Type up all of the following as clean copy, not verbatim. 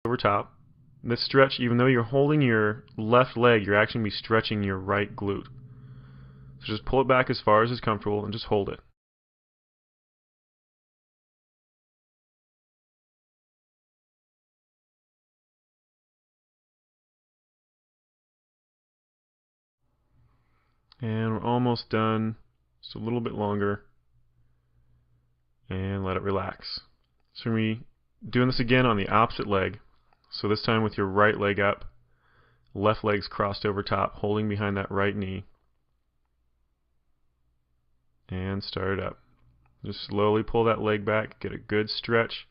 over top. This stretch, even though you're holding your left leg, you're actually going to be stretching your right glute. So just pull it back as far as is comfortable and just hold it. And we're almost done. Just a little bit longer. And let it relax. So we're going to be doing this again on the opposite leg. So this time with your right leg up, left leg's crossed over top, holding behind that right knee. And start it up. Just slowly pull that leg back, get a good stretch.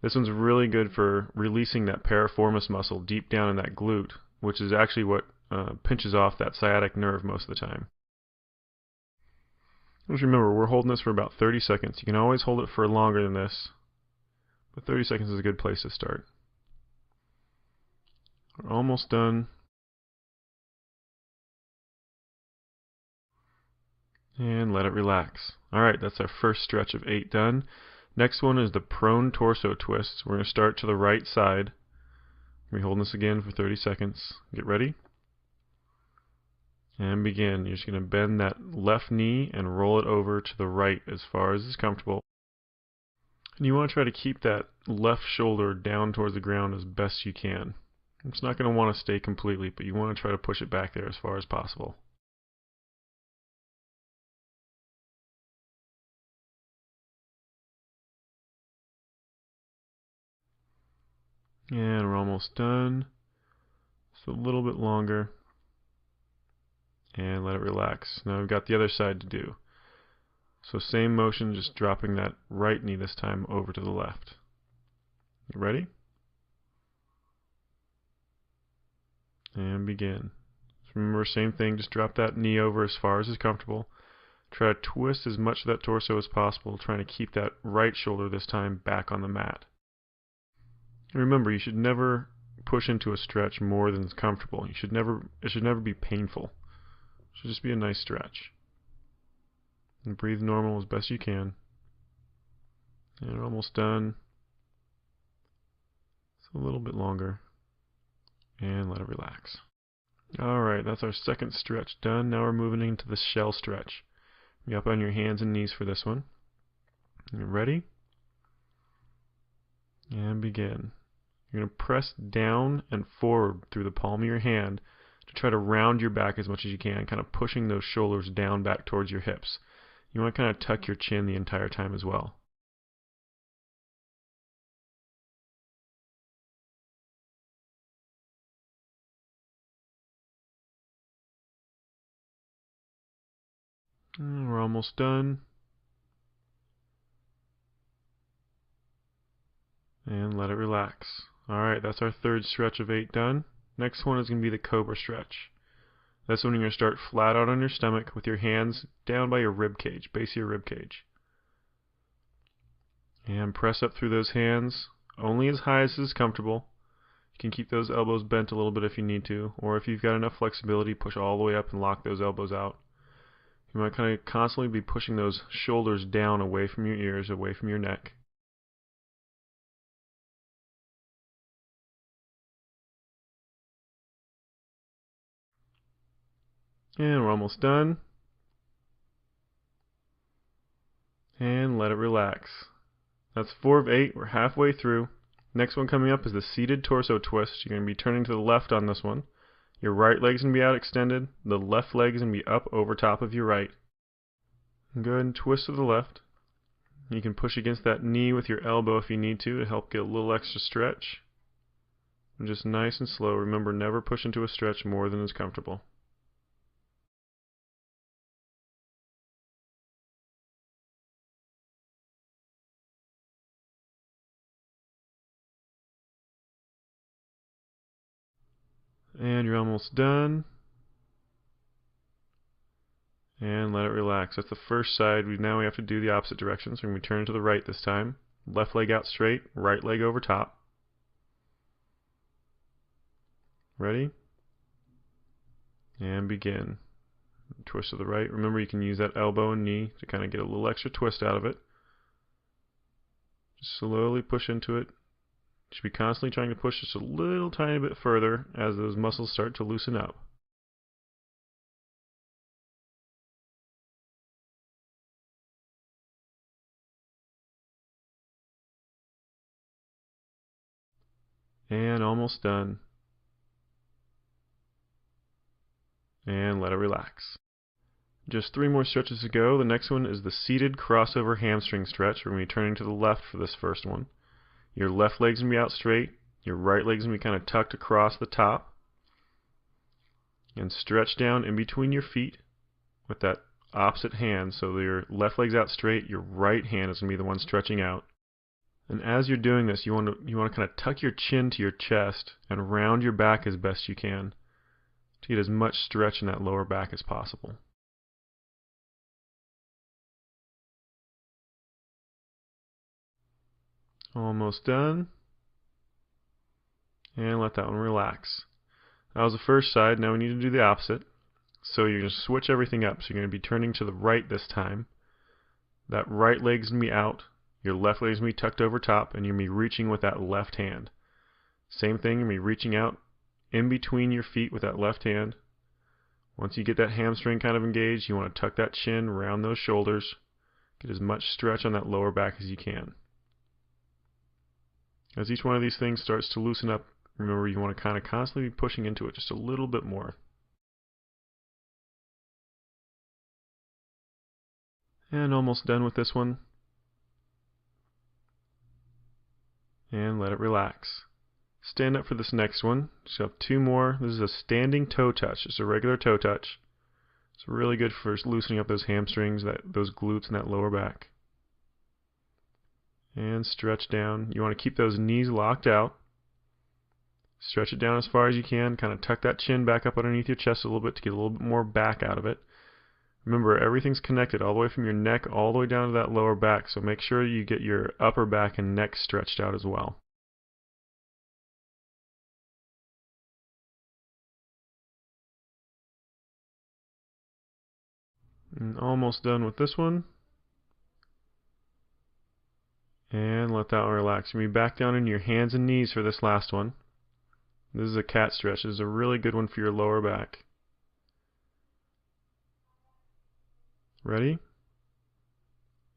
This one's really good for releasing that piriformis muscle deep down in that glute, which is actually what pinches off that sciatic nerve most of the time. Just remember, we're holding this for about 30 seconds. You can always hold it for longer than this, but 30 seconds is a good place to start. We're almost done. And let it relax. Alright, that's our first stretch of 8 done. Next one is the prone torso twist. We're going to start to the right side. We're holding this again for 30 seconds. Get ready. And begin. You're just going to bend that left knee and roll it over to the right as far as is comfortable. And you want to try to keep that left shoulder down towards the ground as best you can. It's not going to want to stay completely, but you want to try to push it back there as far as possible. And we're almost done. So a little bit longer. And let it relax. Now we've got the other side to do. So same motion, just dropping that right knee this time over to the left. You ready? And begin. So remember, same thing, just drop that knee over as far as is comfortable. Try to twist as much of that torso as possible, trying to keep that right shoulder this time back on the mat. And remember, you should never push into a stretch more than is comfortable. It should never be painful. It should just be a nice stretch. And breathe normal as best you can. And we're almost done. It's a little bit longer. And let it relax. Alright, that's our second stretch done. Now we're moving into the shell stretch. Be up on your hands and knees for this one. You ready? And begin. You're going to press down and forward through the palm of your hand to try to round your back as much as you can, kind of pushing those shoulders down back towards your hips. You want to kind of tuck your chin the entire time as well. And we're almost done. And let it relax. Alright, that's our third stretch of 8 done. Next one is going to be the cobra stretch. This one you're going to start flat out on your stomach with your hands down by your rib cage, base of your rib cage. And press up through those hands, only as high as is comfortable. You can keep those elbows bent a little bit if you need to, or if you've got enough flexibility, push all the way up and lock those elbows out. You might kind of constantly be pushing those shoulders down away from your ears, away from your neck. And we're almost done. And let it relax. That's 4 of 8. We're halfway through. Next one coming up is the seated torso twist. You're going to be turning to the left on this one. Your right leg's going to be out extended. The left leg is going to be up over top of your right. Go ahead and twist to the left. You can push against that knee with your elbow if you need to help get a little extra stretch. And just nice and slow. Remember, never push into a stretch more than is comfortable. And you're almost done. And let it relax. That's the first side. Now we have to do the opposite direction. So we're going to turn to the right this time. Left leg out straight, right leg over top. Ready? And begin. Twist to the right. Remember, you can use that elbow and knee to kind of get a little extra twist out of it. Just slowly push into it. You should be constantly trying to push just a little tiny bit further as those muscles start to loosen up. And almost done. And let it relax. Just 3 more stretches to go. The next one is the seated crossover hamstring stretch. We're going to be turning to the left for this first one. Your left leg's going to be out straight. Your right leg's going to be kind of tucked across the top. And stretch down in between your feet with that opposite hand. So your left leg's out straight. Your right hand is going to be the one stretching out. And as you're doing this, you want to kind of tuck your chin to your chest and round your back as best you can to get as much stretch in that lower back as possible. Almost done. And let that one relax. That was the first side. Now we need to do the opposite. So you're going to switch everything up. So you're going to be turning to the right this time. That right leg's going to be out. Your left leg's going to be tucked over top, and you're going to be reaching with that left hand. Same thing, you're going to be reaching out in between your feet with that left hand. Once you get that hamstring kind of engaged, you want to tuck that chin, round those shoulders, get as much stretch on that lower back as you can. As each one of these things starts to loosen up, remember you want to kind of constantly be pushing into it just a little bit more. And almost done with this one. And let it relax. Stand up for this next one. Just have 2 more. This is a standing toe touch. Just a regular toe touch. It's really good for loosening up those hamstrings, those glutes, and that lower back. And stretch down. You want to keep those knees locked out. Stretch it down as far as you can. Kind of tuck that chin back up underneath your chest a little bit to get a little bit more back out of it. Remember, everything's connected all the way from your neck all the way down to that lower back, so make sure you get your upper back and neck stretched out as well. And almost done with this one. And let that one relax. You're going to be back down in your hands and knees for this last one. This is a cat stretch. This is a really good one for your lower back. Ready?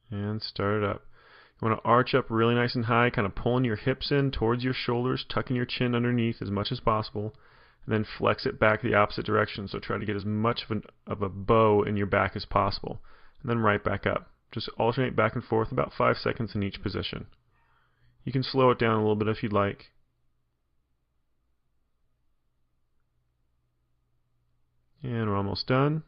And start it up. You want to arch up really nice and high, kind of pulling your hips in towards your shoulders, tucking your chin underneath as much as possible, and then flex it back the opposite direction. So try to get as much of a bow in your back as possible, and then right back up. Just alternate back and forth about 5 seconds in each position. You can slow it down a little bit if you'd like. And we're almost done.